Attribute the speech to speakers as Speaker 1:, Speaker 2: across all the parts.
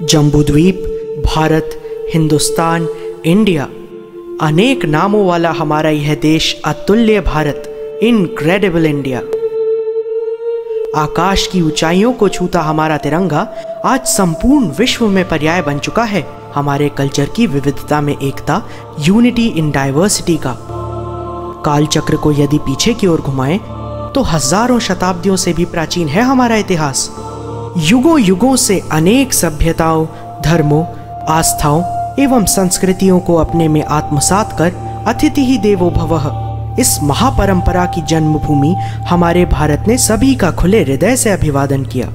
Speaker 1: Jambudvipa, Bharat, Hindustan, India, अनेक नामों वाला हमारा यह देश अतुल्य भारत, इनक्रेडिबल इंडिया। आकाश की ऊंचाइयों को छूता हमारा तिरंगा आज संपूर्ण विश्व में पर्याय बन चुका है हमारे कल्चर की विविधता में एकता, यूनिटी इन डाइवर्सिटी का। कालचक्र को यदि पीछे की ओर घुमाएं तो हजारों शताब्दियों से भी प्राचीन है हमारा इतिहास। युगों युगों से अनेक सभ्यताओं, धर्मों, आस्थाओं एवं संस्कृतियों को अपने में आत्मसात कर अतिथि ही देवो भवः इस महापरंपरा की जन्मभूमि हमारे भारत ने सभी का खुले हृदय से अभिवादन किया।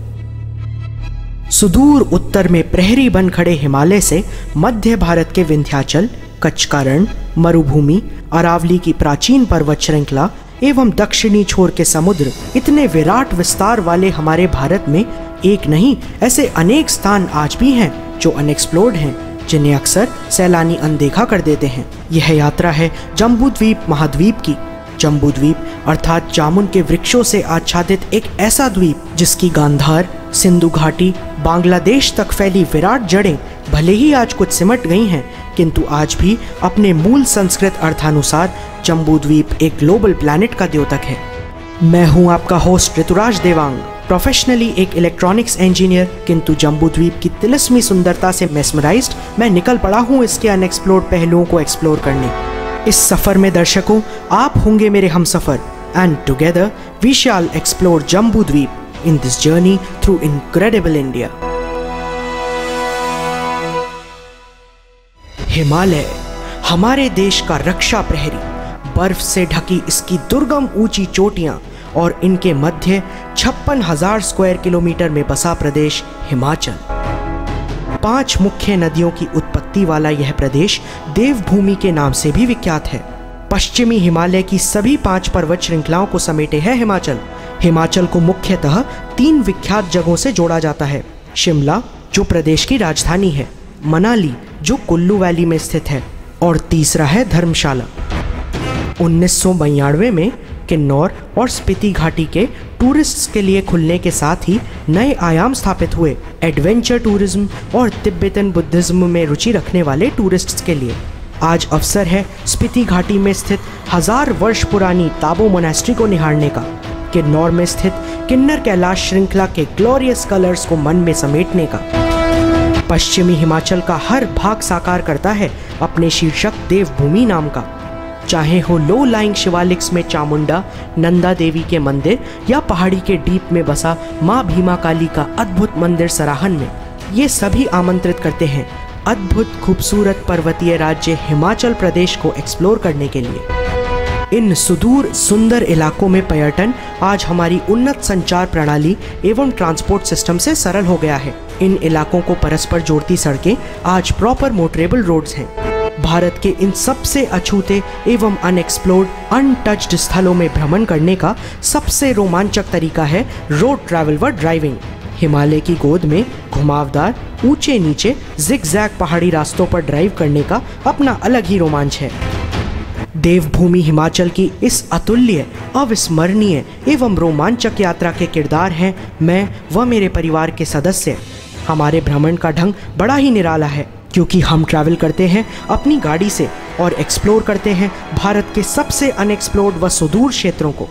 Speaker 1: सुदूर उत्तर में प्रहरी बन खड़े हिमालय से मध्य भारत के विंध्याचल, कच्छ का रण, मरुभूमि, अरावली की प्राचीन पर्वत श्रृंखला एवं दक्षिणी छोर के समुद्र, इतने विराट विस्तार वाले हमारे भारत में एक नहीं ऐसे अनेक स्थान आज भी हैं जो अनएक्सप्लोर्ड हैं, जिन्हें अक्सर सैलानी अनदेखा कर देते हैं। यह यात्रा है जम्बूद्वीप महाद्वीप की। जम्बूद्वीप अर्थात जामुन के वृक्षों से आच्छादित एक ऐसा द्वीप जिसकी गांधार, सिंधु घाटी, बांग्लादेश तक फैली विराट जड़ें भले ही आज कुछ सिमट गई हैं, किंतु आज भी अपने मूल संस्कृत अर्थानुसार जम्बूद्वीप एक ग्लोबल प्लैनेट का द्योतक है। मैं हूं आपका होस्ट ऋतुराज देवांग, प्रोफेशनली एक इलेक्ट्रॉनिक्स इंजीनियर, किंतु जम्बूद्वीप की तिलिस्मी सुंदरता से मेस्मराइज्ड मैं निकल पड़ा हूं इसके अनएक्सप्लोर्ड पहलुओं को एक्सप्लोर करने। इस सफर में दर्शकों आप होंगे मेरे हमसफर, and together we shall explore Jambudweep in this journey through incredible India. Himalaya हमारे देश का रक्षा प्रहरी, बर्फ से ढकी इसकी दुर्गम ऊंची चोटियां और इनके मध्य 56,000 स्क्वायर किलोमीटर में बसा प्रदेश हिमाचल। 5 मुख्य नदियों की उत्पत्ति वाला यह प्रदेश देवभूमि के नाम से भी विख्यात है। पश्चिमी हिमालय की सभी 5 पर्वत श्रृंखलाओं को समेटे है हिमाचल। हिमाचल को मुख्यतः 3 विख्यात जगहों से जोड़ा जाता है। शिमला जो प्रदेश की राजधानी है, मनाली जो कुल्लू वैली में स्थित है, और तीसरा है धर्मशाला। 1992 में किन्नौर और स्पीति घाटी के टूरिस्ट्स के लिए खुलने के साथ ही नए आयाम स्थापित हुए एडवेंचर टूरिज्म और तिब्बतन बुद्धिज्म में रुचि रखने वाले टूरिस्ट्स के लिए। आज अवसर है स्पीति घाटी में स्थित 1000 वर्ष पुरानी ताबो मोनेस्ट्री को निहारने का, किन्नौर में स्थित किन्नर कैलाश श्रृंखला के ग्लोरियस कलर्स को मन में समेटने का। पश्चिमी हिमाचल का हर भाग साकार करता है अपने शीर्षक देवभूमि नाम का, चाहे हो लो लाइंग शिवालिक्स में चामुंडा, नंदा देवी के मंदिर, या पहाड़ी के डीप में बसा माँ भीमा काली का अद्भुत मंदिर सराहन में। ये सभी आमंत्रित करते हैं अद्भुत खूबसूरत पर्वतीय राज्य हिमाचल प्रदेश को एक्सप्लोर करने के लिए। इन सुदूर सुंदर इलाकों में पर्यटन आज हमारी उन्नत संचार प्रणाली एवं ट्रांसपोर्ट सिस्टम से सरल हो गया है। इन इलाकों को परस्पर जोड़ती सड़कें आज प्रॉपर मोटरेबल रोड्स हैं। भारत के इन सबसे अछूते एवं अनएक्सप्लोर्ड, अनटच्ड स्थलों में भ्रमण करने का सबसे रोमांचक तरीका है रोड ट्रैवल व ड्राइविंग। हिमालय की गोद में घुमावदार, ऊंचे नीचे जिगजैग पहाड़ी रास्तों पर ड्राइव करने का अपना अलग ही रोमांच है। देवभूमि हिमाचल की इस अतुल्य, अविस्मरणीय एवं रोमांचक यात्रा के किरदार हैं मैं व मेरे परिवार के सदस्य। हमारे भ्रमण का ढंग बड़ा ही निराला है, क्योंकि हम ट्रैवल करते हैं अपनी गाड़ी से और एक्सप्लोर करते हैं भारत के सबसे अनएक्सप्लोर्ड व सुदूर क्षेत्रों को।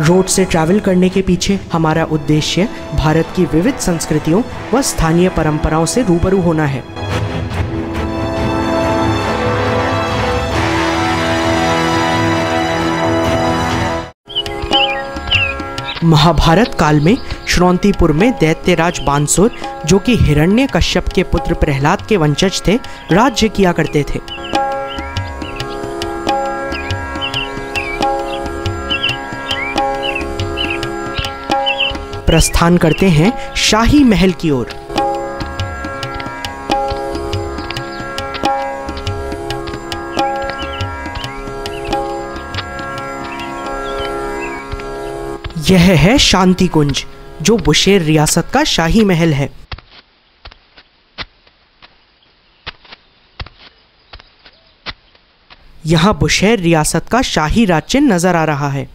Speaker 1: रोड से ट्रैवल करने के पीछे हमारा उद्देश्य भारत की विविध संस्कृतियों व स्थानीय परंपराओं से रूबरू होना है। महाभारत काल में श्रौंतीपुर में दैत्यराज बानसुर, जो कि हिरण्यकश्यप के पुत्र प्रहलाद के वंशज थे, राज्य किया करते थे। प्रस्थान करते हैं शाही महल की ओर। यह है शांति कुंज, जो बुशेर रियासत का शाही महल है। यहाँ बुशेर रियासत का शाही राज्य नजर आ रहा है।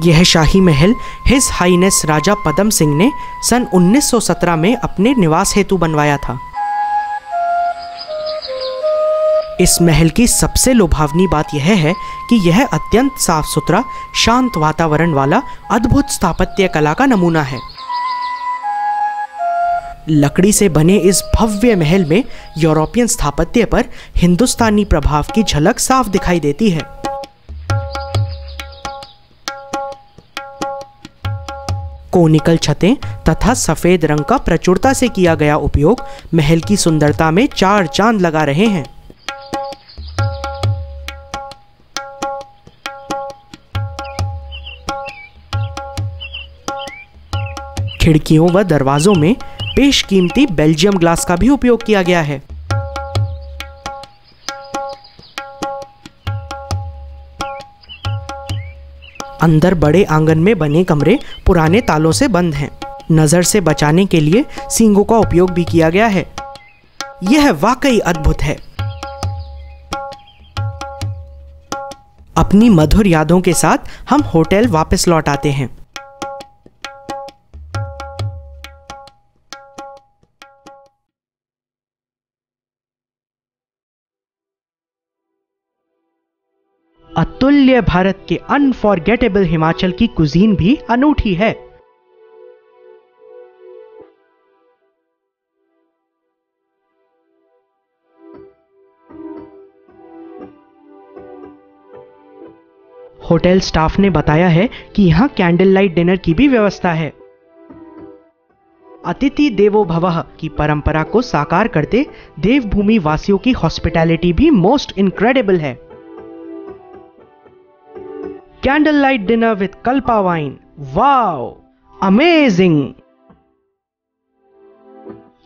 Speaker 1: यह शाही महल हिज हाईनेस राजा पदम सिंह ने सन 1917 में अपने निवास हेतु बनवाया था। इस महल की सबसे लुभावनी बात यह है कि यह अत्यंत साफ सुथरा, शांत वातावरण वाला अद्भुत स्थापत्य कला का नमूना है। लकड़ी से बने इस भव्य महल में यूरोपियन स्थापत्य पर हिंदुस्तानी प्रभाव की झलक साफ दिखाई देती है। कोनिकल छतें तथा सफेद रंग का प्रचुरता से किया गया उपयोग महल की सुंदरता में चार चांद लगा रहे हैं। खिड़कियों व दरवाजों में बेशकीमती बेल्जियम ग्लास का भी उपयोग किया गया है। अंदर बड़े आंगन में बने कमरे पुराने तालों से बंद हैं। नजर से बचाने के लिए सींगों का उपयोग भी किया गया है। यह वाकई अद्भुत है। अपनी मधुर यादों के साथ हम होटल वापस लौट आते हैं। अतुल्य भारत के अनफॉरगेटेबल हिमाचल की कुजीन भी अनूठी है। होटल स्टाफ ने बताया है कि यहां कैंडल लाइट डिनर की भी व्यवस्था है। अतिथि देवो भवः की परंपरा को साकार करते देवभूमि वासियों की हॉस्पिटैलिटी भी मोस्ट इनक्रेडिबल है। Candlelight dinner with Kalpa wine. Wow! Amazing!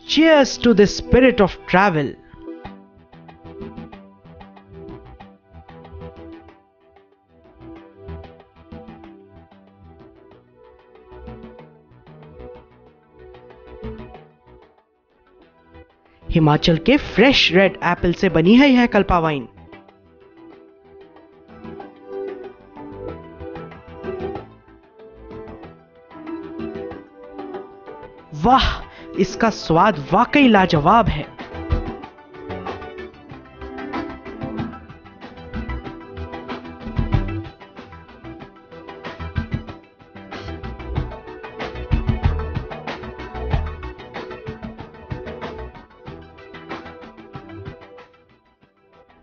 Speaker 1: Cheers to the spirit of travel. Himachal के फ्रेश रेड एप्पल से बनी है यह कल्पा वाइन। वाह, इसका स्वाद वाकई लाजवाब है।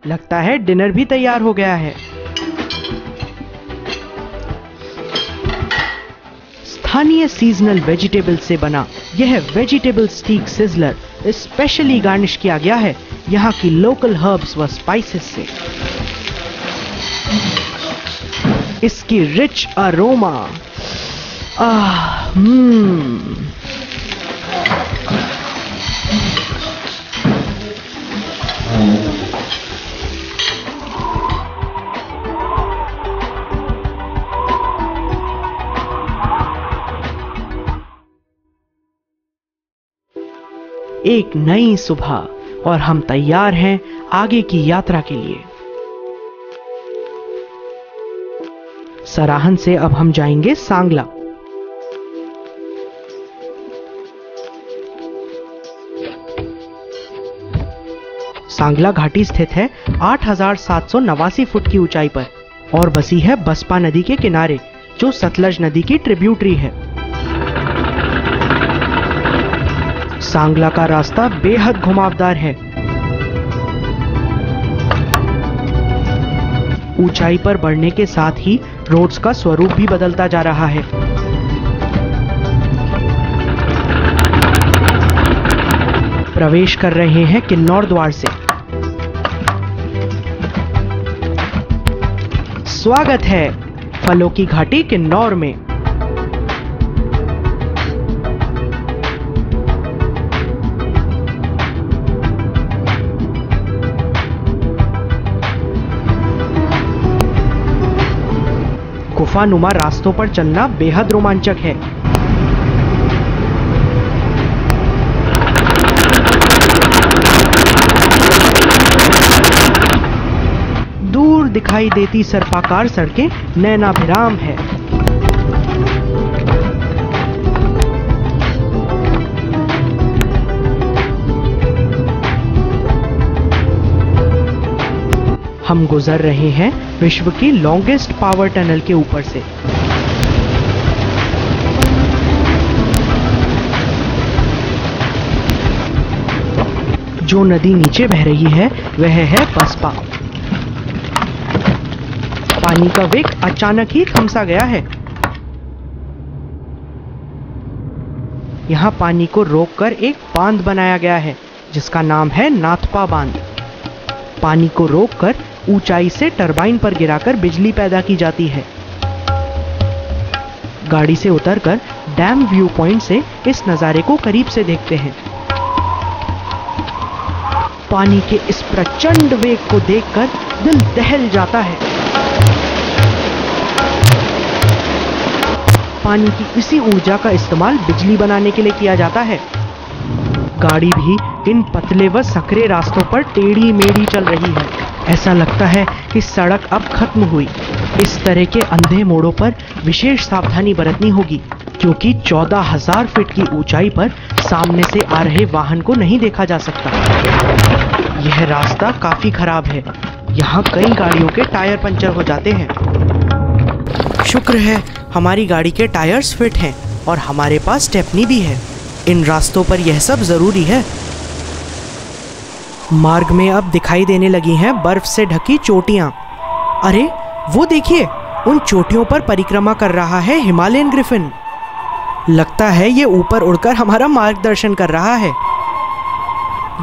Speaker 1: लगता है डिनर भी तैयार हो गया है। स्थानीय सीजनल वेजिटेबल से बना यह वेजिटेबल स्टीक सिजलर स्पेशली गार्निश किया गया है यहाँ की लोकल हर्ब्स व स्पाइसेस से। इसकी रिच अरोमा एक नई सुबह और हम तैयार हैं आगे की यात्रा के लिए। सराहन से अब हम जाएंगे सांगला। सांगला घाटी स्थित है 8,789 फुट की ऊंचाई पर और बसी है बसपा नदी के किनारे, जो सतलज नदी की ट्रिब्यूटरी है। सांगला का रास्ता बेहद घुमावदार है। ऊंचाई पर बढ़ने के साथ ही रोड्स का स्वरूप भी बदलता जा रहा है। प्रवेश कर रहे हैं किन्नौर द्वार से। स्वागत है फलों की घाटी किन्नौर में। गुफानुमा रास्तों पर चलना बेहद रोमांचक है। दूर दिखाई देती सर्पाकार सड़कें नैनाभिराम है। हम गुजर रहे हैं विश्व की लॉन्गेस्ट पावर टनल के ऊपर से। जो नदी नीचे बह रही है वह है बसपा। पानी का वेग अचानक ही थमसा गया है। यहाँ पानी को रोककर एक बांध बनाया गया है जिसका नाम है नाथपा बांध। पानी को रोककर ऊंचाई से टरबाइन पर गिराकर बिजली पैदा की जाती है। गाड़ी से उतरकर डैम व्यू पॉइंट से इस नजारे को करीब से देखते हैं। पानी के इस प्रचंड वेग को देखकर दिल दहल जाता है। पानी की इसी ऊर्जा का इस्तेमाल बिजली बनाने के लिए किया जाता है। गाड़ी भी इन पतले व सकरे रास्तों पर टेढ़ी मेढ़ी चल रही है। ऐसा लगता है कि सड़क अब खत्म हुई। इस तरह के अंधे मोड़ों पर विशेष सावधानी बरतनी होगी क्योंकि 14,000 फीट की ऊंचाई पर सामने से आ रहे वाहन को नहीं देखा जा सकता। यह रास्ता काफी खराब है। यहाँ कई गाड़ियों के टायर पंचर हो जाते हैं। शुक्र है हमारी गाड़ी के टायर्स फिट हैं और हमारे पास स्टेपनी भी है। इन रास्तों पर यह सब जरूरी है। मार्ग में अब दिखाई देने लगी हैं बर्फ से ढकी चोटियां। अरे वो देखिए, उन चोटियों पर परिक्रमा कर रहा है हिमालयन ग्रिफिन। लगता है ये ऊपर उड़कर हमारा मार्गदर्शन कर रहा है।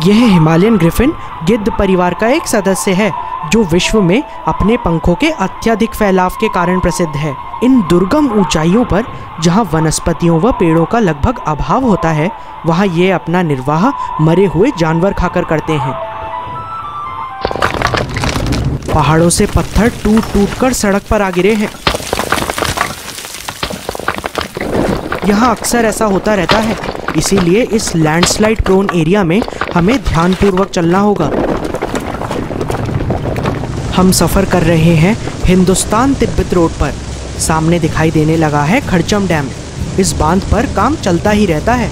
Speaker 1: यह हिमालयन ग्रिफिन गिद्ध परिवार का एक सदस्य है जो विश्व में अपने पंखों के अत्यधिक फैलाव के कारण प्रसिद्ध है। इन दुर्गम ऊंचाइयों पर जहां वनस्पतियों व पेड़ों का लगभग अभाव होता है वहां ये अपना निर्वाह मरे हुए जानवर खाकर करते हैं। पहाड़ों से पत्थर टूट टूट कर सड़क पर आ गिरे हैं। यहाँ अक्सर ऐसा होता रहता है, इसीलिए इस लैंडस्लाइड प्रोन एरिया में हमें ध्यानपूर्वक चलना होगा। हम सफर कर रहे हैं हिंदुस्तान तिब्बत रोड पर। सामने दिखाई देने लगा है खड़चम डैम। इस बांध पर काम चलता ही रहता है।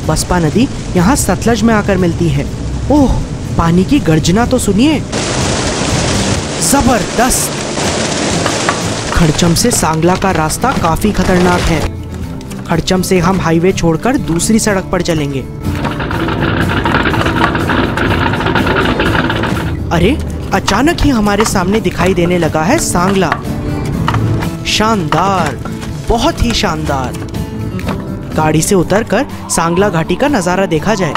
Speaker 1: बसपा नदी यहाँ सतलज में आकर मिलती है। ओह, पानी की गर्जना तो सुनिए, जबरदस्त। खड़चम से सांगला का रास्ता काफी खतरनाक है। खड़चम से हम हाईवे छोड़कर दूसरी सड़क पर चलेंगे। अरे अचानक ही हमारे सामने दिखाई देने लगा है सांगला। शानदार, बहुत ही शानदार। गाड़ी से उतरकर सांगला घाटी का नजारा देखा जाए।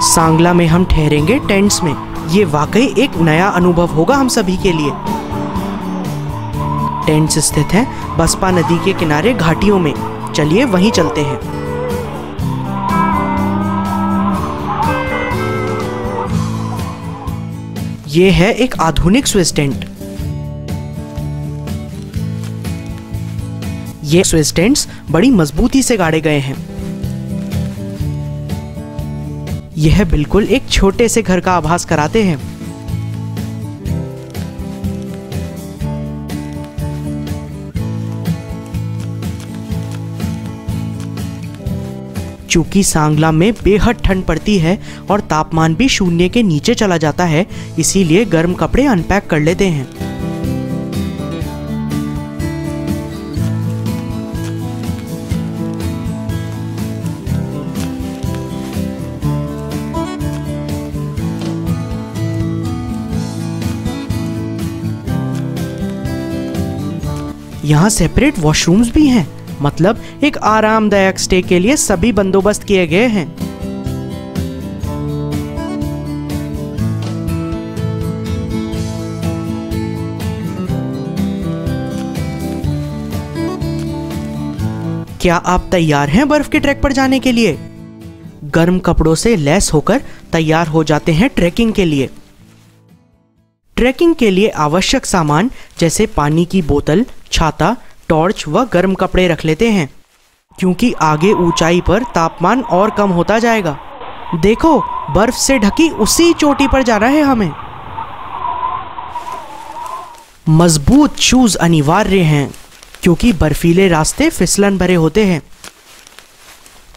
Speaker 1: सांगला में हम ठहरेंगे टेंट्स में। ये वाकई एक नया अनुभव होगा हम सभी के लिए। टेंट्स स्थित हैं बसपा नदी के किनारे घाटियों में। चलिए वहीं चलते हैं। ये है एक आधुनिक स्विस टेंट। ये स्विस टेंट्स बड़ी मजबूती से गाड़े गए हैं। यह बिल्कुल एक छोटे से घर का आभास कराते हैं। चूंकि सांगला में बेहद ठंड पड़ती है और तापमान भी शून्य के नीचे चला जाता है, इसीलिए गर्म कपड़े अनपैक कर लेते हैं। यहाँ सेपरेट वॉशरूम्स भी हैं, मतलब एक आरामदायक स्टे के लिए सभी बंदोबस्त किए गए हैं। क्या आप तैयार हैं बर्फ के ट्रैक पर जाने के लिए? गर्म कपड़ों से लैस होकर तैयार हो जाते हैं ट्रैकिंग के लिए। ट्रैकिंग के लिए आवश्यक सामान जैसे पानी की बोतल, छाता, टॉर्च व गर्म कपड़े रख लेते हैं, क्योंकि आगे ऊंचाई पर तापमान और कम होता जाएगा। देखो, बर्फ से ढकी उसी चोटी पर जाना है हमें। मजबूत शूज अनिवार्य हैं, क्योंकि बर्फीले रास्ते फिसलन भरे होते हैं।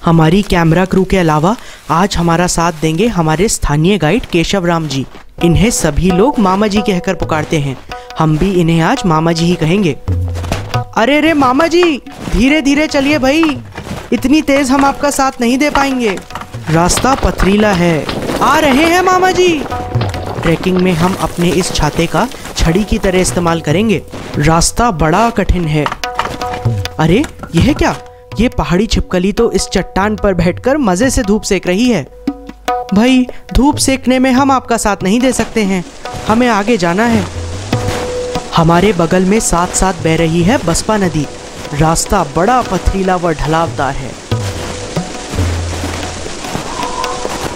Speaker 1: हमारी कैमरा क्रू के अलावा आज हमारा साथ देंगे हमारे स्थानीय गाइड केशव राम जी। इन्हें सभी लोग मामा जी कहकर पुकारते हैं। हम भी इन्हें आज मामा जी ही कहेंगे। अरे रे मामा जी, धीरे धीरे चलिए भाई, इतनी तेज हम आपका साथ नहीं दे पाएंगे। रास्ता पथरीला है। आ रहे हैं मामा जी। ट्रैकिंग में हम अपने इस छाते का छड़ी की तरह इस्तेमाल करेंगे। रास्ता बड़ा कठिन है। अरे यह क्या? ये पहाड़ी छिपकली तो इस चट्टान पर बैठकर मजे से धूप सेक रही है। भाई, धूप सेकने में हम आपका साथ नहीं दे सकते हैं, हमें आगे जाना है। हमारे बगल में साथ साथ बह रही है बसपा नदी। रास्ता बड़ा पथरीला व ढलावदार है।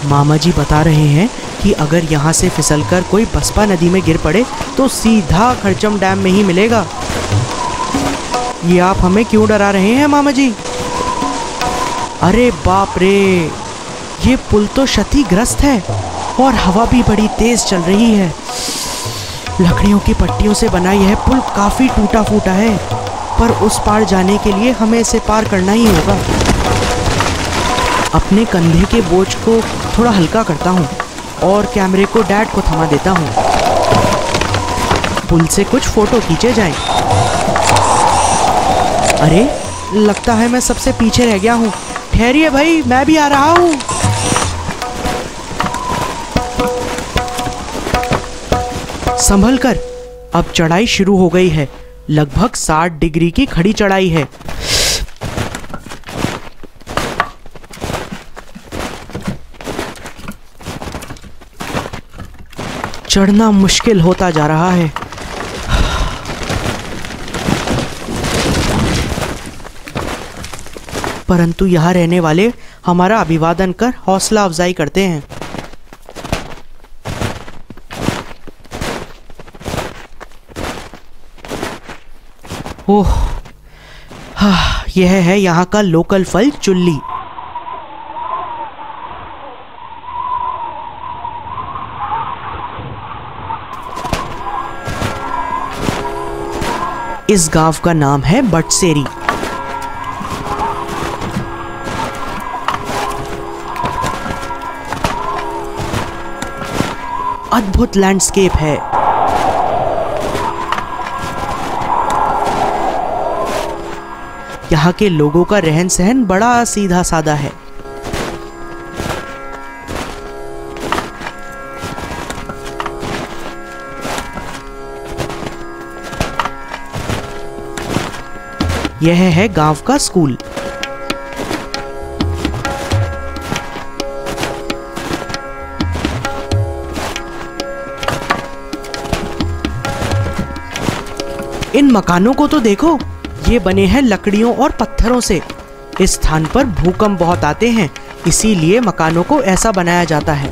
Speaker 1: मामा जी बता रहे हैं कि अगर यहाँ से फिसलकर कोई बसपा नदी में गिर पड़े तो सीधा खरचम डैम में ही मिलेगा। ये आप हमें क्यों डरा रहे हैं मामा जी? अरे बाप रे, ये पुल तो क्षतिग्रस्त है और हवा भी बड़ी तेज चल रही है। लकड़ियों की पट्टियों से बना यह पुल काफी टूटा फूटा है, पर उस पार जाने के लिए हमें इसे पार करना ही होगा। अपने कंधे के बोझ को थोड़ा हल्का करता हूँ और कैमरे को डैड को थमा देता हूँ। पुल से कुछ फोटो खींचे जाएं। अरे, लगता है मैं सबसे पीछे रह गया हूँ। ठहरिए भाई, मैं भी आ रहा हूँ। संभल कर, अब चढ़ाई शुरू हो गई है। लगभग 60 डिग्री की खड़ी चढ़ाई है। चढ़ना मुश्किल होता जा रहा है। परंतु यहाँ रहने वाले हमारा अभिवादन कर हौसला अफजाई करते हैं। ओह, यह है यहाँ का लोकल फल चुल्ली। इस गांव का नाम है बटसेरी। अद्भुत लैंडस्केप है। यहाँ के लोगों का रहन सहन बड़ा सीधा साधा है। यह है गांव का स्कूल। इन मकानों को तो देखो, ये बने हैं लकड़ियों और पत्थरों से। इस स्थान पर भूकंप बहुत आते हैं, इसीलिए मकानों को ऐसा बनाया जाता है।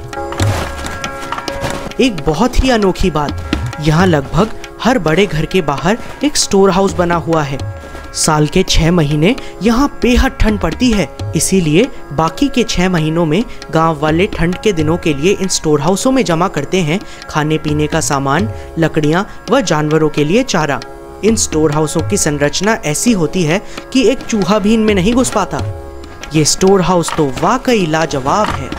Speaker 1: एक बहुत ही अनोखी बात, यहाँ लगभग हर बड़े घर के बाहर एक स्टोर हाउस बना हुआ है। साल के 6 महीने यहाँ बेहद ठंड पड़ती है, इसीलिए बाकी के 6 महीनों में गांव वाले ठंड के दिनों के लिए इन स्टोर हाउसों में जमा करते हैं खाने पीने का सामान, लकड़ियाँ व जानवरों के लिए चारा। इन स्टोर हाउसों की संरचना ऐसी होती है कि एक चूहा भी इनमें नहीं घुस पाता। ये स्टोर हाउस तो वाकई लाजवाब है।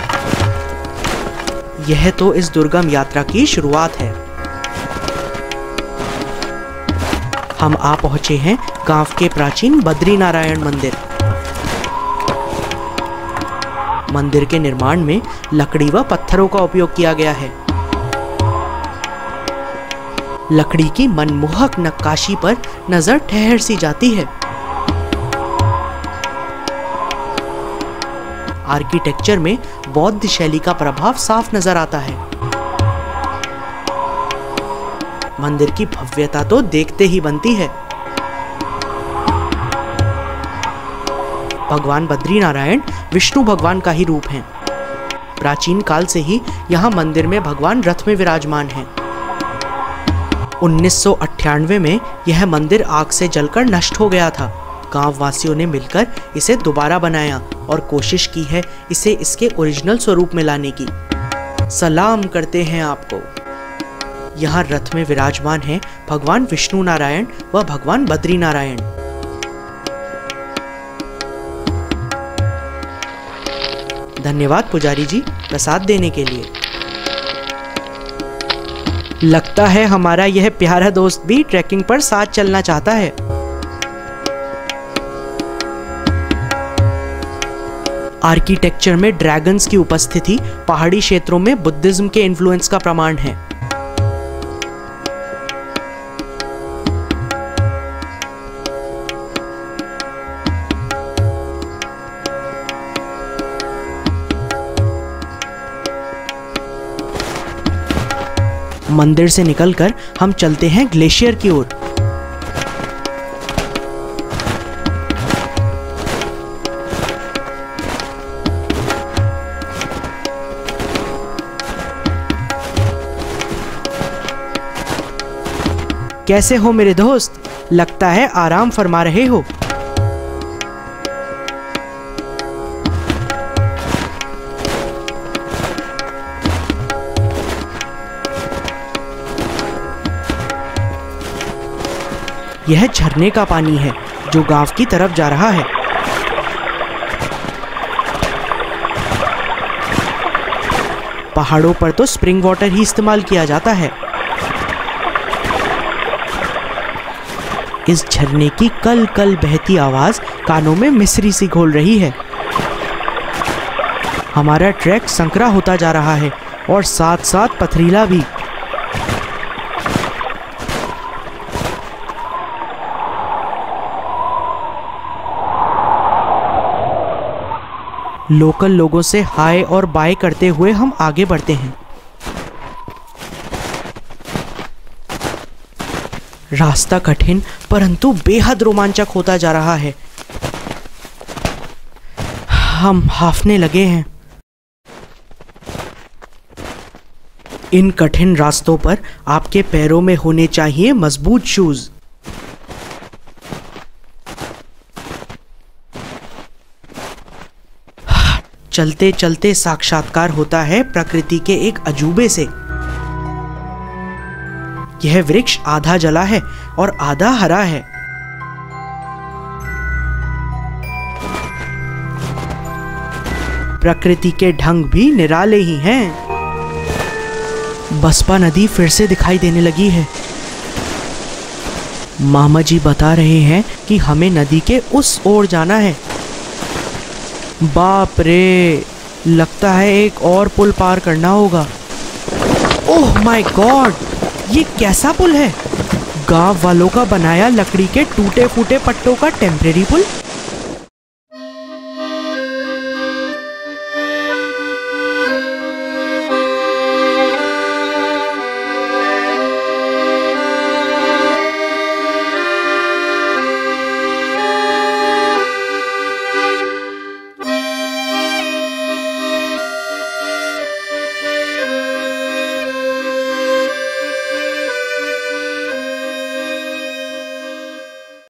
Speaker 1: यह तो इस दुर्गम यात्रा की शुरुआत है। हम आ पहुंचे हैं गांव के प्राचीन बद्रीनारायण मंदिर। मंदिर के निर्माण में लकड़ी व पत्थरों का उपयोग किया गया है। लकड़ी की मनमोहक नक्काशी पर नजर ठहर सी जाती है। आर्किटेक्चर में बौद्ध शैली का प्रभाव साफ नजर आता है। मंदिर की भव्यता तो देखते ही बनती है। भगवान बद्रीनारायण विष्णु भगवान का ही रूप हैं। प्राचीन काल से ही यहाँ मंदिर में भगवान रथ में विराजमान हैं। 1998 में यह मंदिर आग से जलकर नष्ट हो गया था। गांव वासियों ने मिलकर इसे दोबारा बनाया और कोशिश की है इसे इसके ओरिजिनल स्वरूप में लाने की। सलाम करते हैं आपको। यहाँ रथ में विराजमान हैं भगवान विष्णु नारायण व भगवान बद्री नारायण। धन्यवाद पुजारी जी प्रसाद देने के लिए। लगता है हमारा यह प्यारा दोस्त भी ट्रैकिंग पर साथ चलना चाहता है। आर्किटेक्चर में ड्रैगन्स की उपस्थिति पहाड़ी क्षेत्रों में बुद्धिज्म के इन्फ्लुएंस का प्रमाण है। मंदिर से निकलकर हम चलते हैं ग्लेशियर की ओर। कैसे हो मेरे दोस्त? लगता है आराम फरमा रहे हो। यह झरने का पानी है जो गांव की तरफ जा रहा है। पहाड़ों पर तो स्प्रिंग वाटर ही इस्तेमाल किया जाता है। इस झरने की कल कल बहती आवाज कानों में मिश्री सी घोल रही है। हमारा ट्रैक संकरा होता जा रहा है और साथ साथ पथरीला भी। लोकल लोगों से हाय और बाय करते हुए हम आगे बढ़ते हैं। रास्ता कठिन परंतु बेहद रोमांचक होता जा रहा है। हम हांफने लगे हैं। इन कठिन रास्तों पर आपके पैरों में होने चाहिए मजबूत शूज। चलते चलते साक्षात्कार होता है प्रकृति के एक अजूबे से। यह वृक्ष आधा जला है और आधा हरा है। प्रकृति के ढंग भी निराले ही हैं। बसपा नदी फिर से दिखाई देने लगी है। मामा जी बता रहे हैं कि हमें नदी के उस ओर जाना है। बाप रे, लगता है एक और पुल पार करना होगा। ओह माय गॉड, ये कैसा पुल है? गांव वालों का बनाया लकड़ी के टूटे फूटे पट्टों का टेम्परेरी पुल।